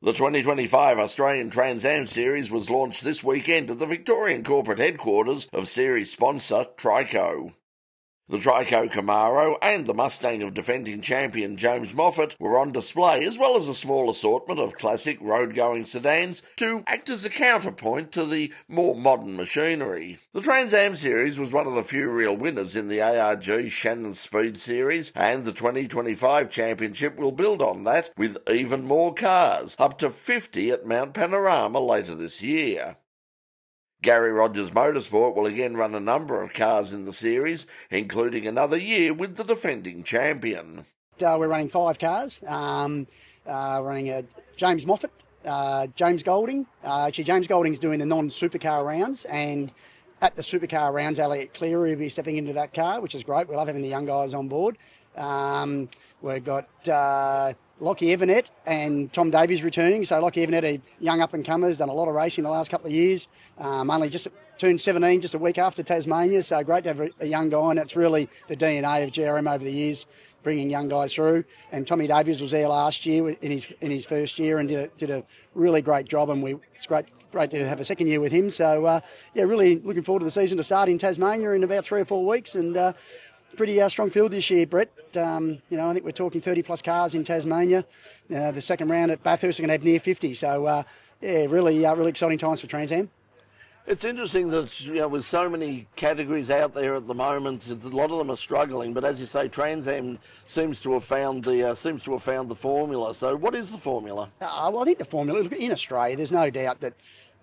The 2025 Australian Trans-Am Series was launched this weekend at the Victorian corporate headquarters of series sponsor Trico. The Trico Camaro and the Mustang of defending champion James Moffat were on display, as well as a small assortment of classic road-going sedans to act as a counterpoint to the more modern machinery. The Trans-Am Series was one of the few real winners in the ARG Shannon Speed Series, and the 2025 championship will build on that with even more cars, up to 50 at Mount Panorama later this year. Garry Rogers Motorsport will again run a number of cars in the series, including another year with the defending champion. We're running 5 cars. Running James Moffat, James Golding. James Golding's doing the non-supercar rounds, and at the supercar rounds, Elliot Cleary will be stepping into that car, which is great. We love having the young guys on board. We've got Lockie Evernet and Tom Davies returning. So Lockie Evernet, a young up-and-comer, done a lot of racing in the last couple of years. Only just turned 17 just a week after Tasmania. So great to have a young guy, and that's really the DNA of GRM over the years, bringing young guys through. And Tommy Davies was there last year in his first year and did a really great job, and it's great to have a second year with him. So, really looking forward to the season to start in Tasmania in about 3 or 4 weeks, and pretty strong field this year, Brett. I think we're talking 30-plus cars in Tasmania. The second round at Bathurst are going to have near 50. So, really exciting times for Trans Am. It's interesting that, with so many categories out there at the moment, a lot of them are struggling. But as you say, Trans Am seems to have found the formula. So, what is the formula? I think the formula, look, in Australia, there's no doubt that,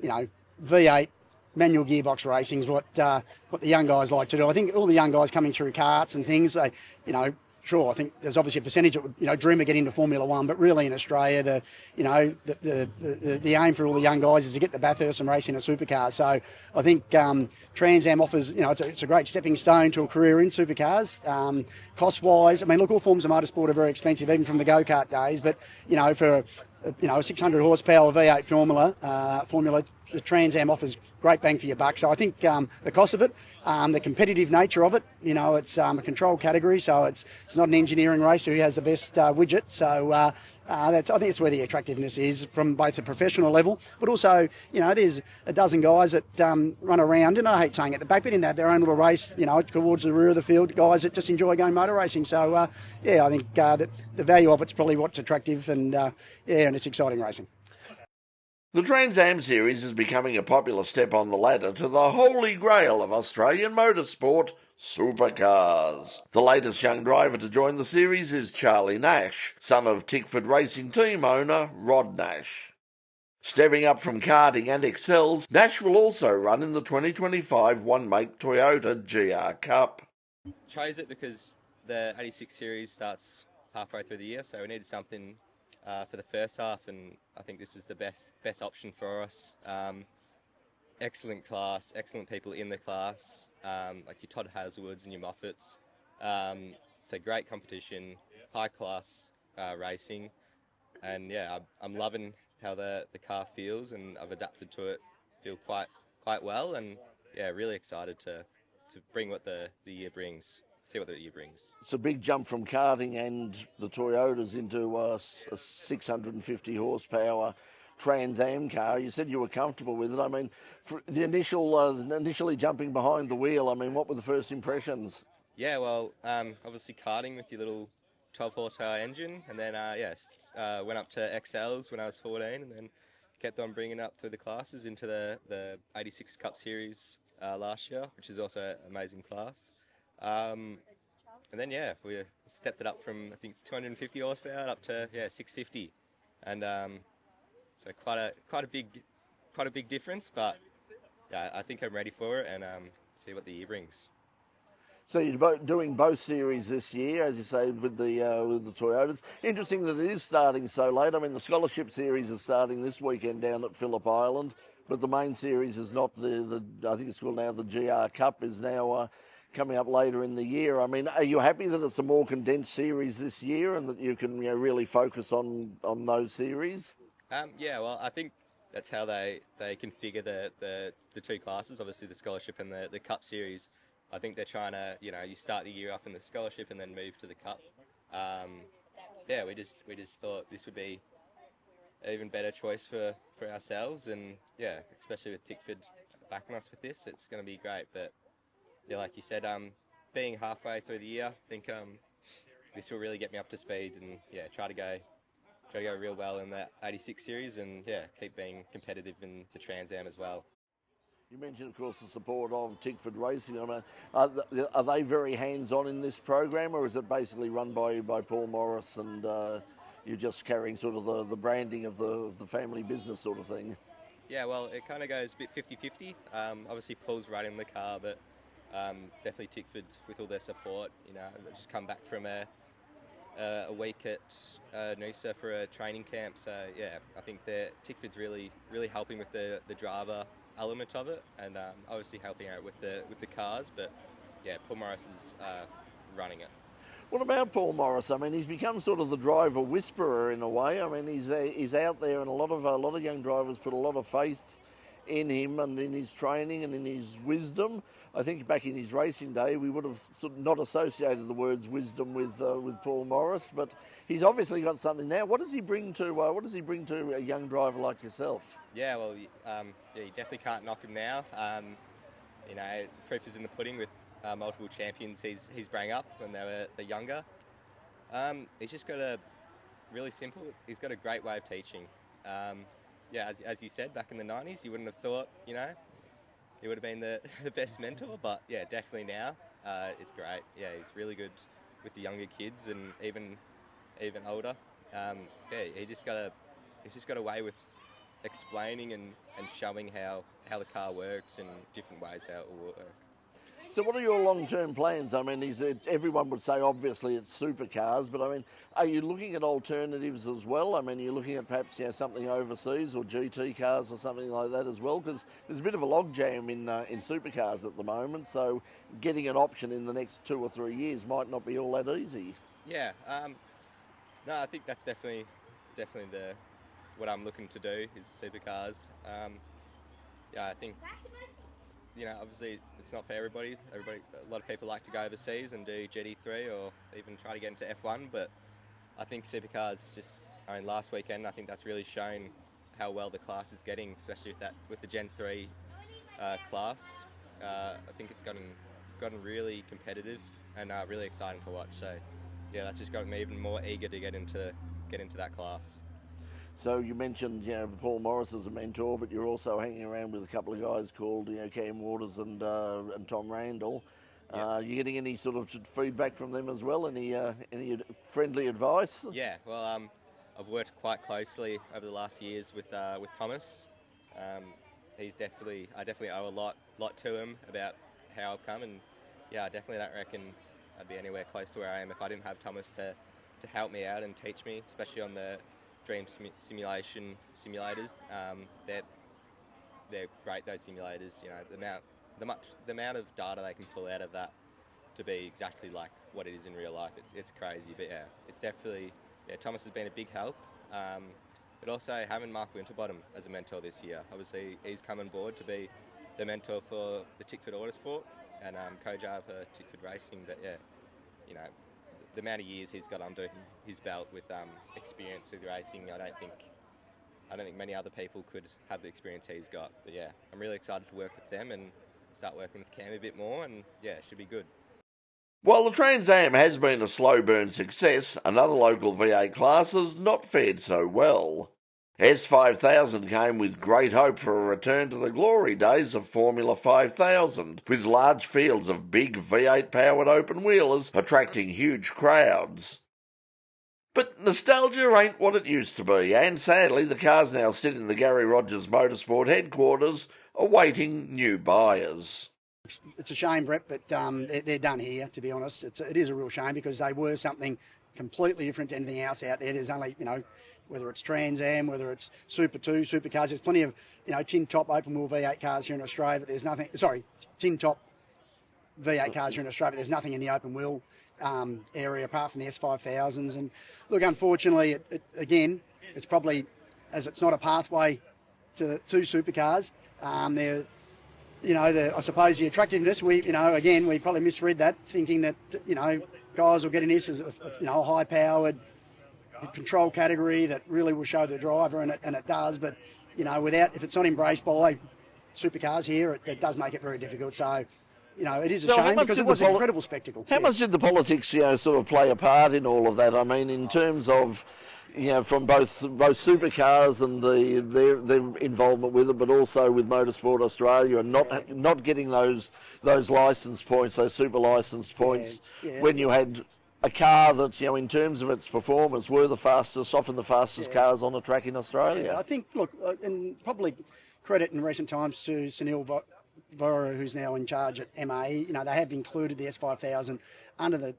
V8 manual gearbox racing is what the young guys like to do. I think all the young guys coming through karts and things, sure, I think there's obviously a percentage that would, dream of getting into Formula One, but really in Australia, the aim for all the young guys is to get the Bathurst and race in a supercar. So I think Trans Am offers, it's a great stepping stone to a career in supercars. Cost-wise, all forms of motorsport are very expensive, even from the go-kart days, but, for a 600 horsepower V8 formula, the Trans Am offers great bang for your buck. So I think the cost of it, the competitive nature of it, it's a controlled category, so it's not an engineering race who has the best widget. So I think it's where the attractiveness is from both the professional level, but also, there's a dozen guys that run around, and I hate saying it, the back bit in that, their own little race, towards the rear of the field, guys that just enjoy going motor racing. So, I think that the value of it's probably what's attractive, and and it's exciting racing. The Trans-Am Series is becoming a popular step on the ladder to the holy grail of Australian motorsport, supercars. The latest young driver to join the series is Charlie Nash, son of Tickford Racing team owner Rod Nash. Stepping up from karting and excels, Nash will also run in the 2025 one-make Toyota GR Cup. Chose it because the 86 series starts halfway through the year, so we needed something for the first half, and I think this is the best option for us. Excellent class, excellent people in the class, like your Todd Hazelwoods and your Moffats. So great competition, high class racing, and I'm loving how the car feels, and I've adapted to it, feel quite well, and really excited to bring what the year brings. See what the year brings. It's a big jump from karting and the Toyotas into a 650 horsepower Trans Am car. You said you were comfortable with it. For the initially jumping behind the wheel, what were the first impressions? Yeah, well, obviously karting with your little 12 horsepower engine, and then went up to XLs when I was 14, and then kept on bringing it up through the classes into the 86 Cup Series last year, which is also an amazing class. And then we stepped it up from, I think it's 250 horsepower up to 650, and so quite a big difference. But I think I'm ready for it, and see what the year brings. So you're doing both series this year, as you say, with the Toyotas. Interesting that it is starting so late. The Scholarship Series is starting this weekend down at Phillip Island, but the main series is not I think it's called now the GR Cup is now coming up later in the year. Are you happy that it's a more condensed series this year and that you can really focus on those series? Well, I think that's how they configure the two classes, obviously the Scholarship and the Cup Series. I think they're trying to, you start the year off in the Scholarship and then move to the Cup. We just thought this would be even better choice for ourselves. And yeah, especially with Tickford backing us with this, it's going to be great. But yeah, like you said, being halfway through the year, I think this will really get me up to speed, and yeah, try to go real well in that 86 series, and yeah, keep being competitive in the Trans Am as well. You mentioned, of course, the support of Tickford Racing. I mean, are they very hands-on in this program, or is it basically run by Paul Morris and you're just carrying sort of the branding of the family business sort of thing? Yeah, well, it kind of goes a bit 50-50. Obviously, Paul's running the car, but definitely Tickford with all their support. You know, I've just come back from a week at Noosa for a training camp. So yeah, I think Tickford's really helping with the driver element of it, and obviously helping out with the cars. But yeah, Paul Morris is running it. What about Paul Morris? I mean, he's become sort of the driver whisperer in a way. I mean, he's out there, and a lot of young drivers put a lot of faith in him and in his training and in his wisdom. I think back in his racing day, we would have sort of not associated the words wisdom with Paul Morris, but he's obviously got something now. What does he bring to a young driver like yourself? Yeah, well, yeah, you definitely can't knock him now. You know, the proof is in the pudding with multiple champions he's bringing up when they're younger. He's just got really simple. He's got a great way of teaching. Yeah, as you said, back in the 90s, you wouldn't have thought, you know, he would have been the best mentor, but yeah, definitely now, it's great. Yeah, he's really good with the younger kids and even older. Yeah, he's just got a way with explaining and showing how the car works and different ways how it will work. So what are your long-term plans? I mean, everyone would say obviously it's supercars, but I mean, are you looking at alternatives as well? I mean, you're looking at perhaps something overseas or GT cars or something like that as well, because there's a bit of a logjam in supercars at the moment. So getting an option in the next 2 or 3 years might not be all that easy. Yeah, no, I think that's definitely what I'm looking to do is supercars. Yeah, I think, you know, obviously it's not for everybody. A lot of people like to go overseas and do GT3 or even try to get into F1, but I think supercars last weekend, I think that's really shown how well the class is getting, especially with the Gen 3 class. I think it's gotten really competitive and really exciting to watch. So yeah, that's just gotten me even more eager to get into that class. So you mentioned, Paul Morris as a mentor, but you're also hanging around with a couple of guys called, Cam Waters and Tom Randall. Yep. You getting any sort of feedback from them as well? Any friendly advice? Yeah, well, I've worked quite closely over the last years with Thomas. I definitely owe a lot to him about how I've come, and yeah, I definitely don't reckon I'd be anywhere close to where I am if I didn't have Thomas to help me out and teach me, especially on the Dream simulators. They're great, those simulators. You know, the amount of data they can pull out of that to be exactly like what it is in real life. It's crazy, but yeah, it's definitely, Thomas has been a big help. But also having Mark Winterbottom as a mentor this year. Obviously, he's come on board to be the mentor for the Tickford Autosport and co-driver for Tickford Racing. But yeah, you know, the amount of years he's got under his belt with experience with racing, I don't think many other people could have the experience he's got. But yeah, I'm really excited to work with them and start working with Cam a bit more, and yeah, it should be good. While the Trans Am has been a slow burn success, another local V8 class has not fared so well. S5000 came with great hope for a return to the glory days of Formula 5000, with large fields of big V8 powered open wheelers attracting huge crowds. But nostalgia ain't what it used to be, and sadly the cars now sit in the Garry Rogers Motorsport headquarters awaiting new buyers. It's a shame, Brett, but they're done here, to be honest. It is a real shame because they were something completely different to anything else out there. There's only, whether it's Trans Am, whether it's Super 2, supercars, there's plenty of, tin top open wheel V8 cars here in Australia, but there's nothing, tin top V8 cars here in Australia, but there's nothing in the open wheel area apart from the S5000s. And look, unfortunately, again, it's probably, as it's not a pathway to supercars, I suppose the attractiveness, we probably misread that, thinking that, guys will get in this as a high-powered control category that really will show the driver, and it does. But if it's not embraced by supercars here, it does make it very difficult. So, it is a shame because it was an incredible spectacle. How much did the politics, sort of play a part in all of that? I mean, in terms of, from both supercars and their involvement with it, but also with Motorsport Australia and not getting those licence points, those super licence points, when you had a car that, in terms of its performance, were the fastest, often the fastest cars on the track in Australia. Yeah, I think, look, and probably credit in recent times to Sunil Vora, who's now in charge at MAE. They have included the S5000 under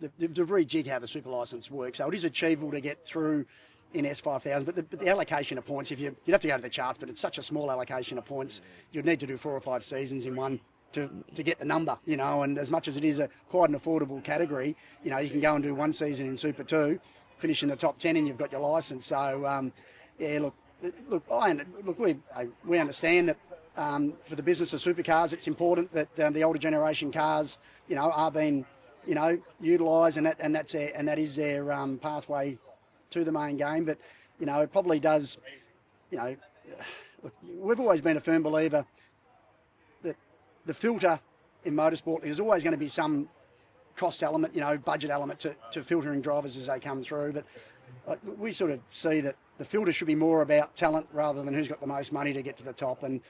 to rejig how the super licence works. So it is achievable to get through in S5000, but the allocation of points, you'd have to go to the charts, but it's such a small allocation of points, you'd need to do 4 or 5 seasons in one to get the number, and as much as it is quite an affordable category, you can go and do one season in Super 2, finish in the top 10 and you've got your licence. So, we understand that for the business of supercars, it's important that the older generation cars, are being, utilised, and that is their pathway to the main game. But it probably does. Look, we've always been a firm believer that the filter in motorsport is always going to be some cost element, budget element to filtering drivers as they come through. But we sort of see that the filter should be more about talent rather than who's got the most money to get to the top. And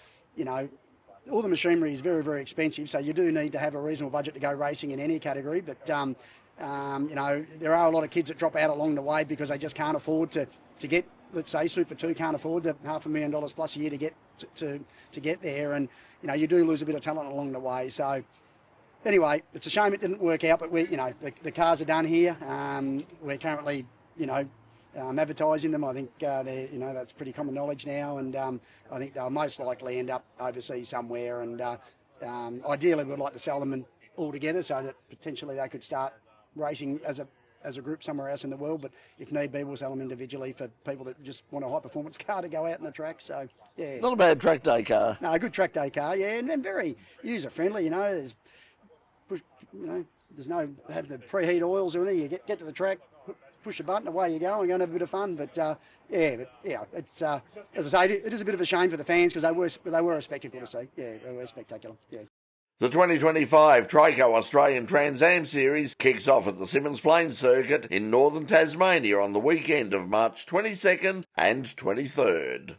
all the machinery is very, very expensive, so you do need to have a reasonable budget to go racing in any category. But there are a lot of kids that drop out along the way because they just can't afford to get, let's say, Super 2 can't afford the $500,000 plus a year to get to get there, and you do lose a bit of talent along the way. So anyway, it's a shame it didn't work out, but the cars are done here. We're currently advertising them. I think that's pretty common knowledge now, and I think they'll most likely end up overseas somewhere. And ideally, we'd like to sell them all together so that potentially they could start racing as a group somewhere else in the world. But if need be, we'll sell them individually for people that just want a high performance car to go out in the track. So yeah, not a bad track day car. No, a good track day car. Yeah, and very user friendly. There's there's no have the preheat oils or anything. You get to the track, push a button, away you go, and go and have a bit of fun. But it's as I say, it is a bit of a shame for the fans because they were a spectacle to see. Yeah, they were spectacular. Yeah. The 2025 Trico Australian Trans-Am Series kicks off at the Symmons Plains Circuit in northern Tasmania on the weekend of March 22nd and 23rd.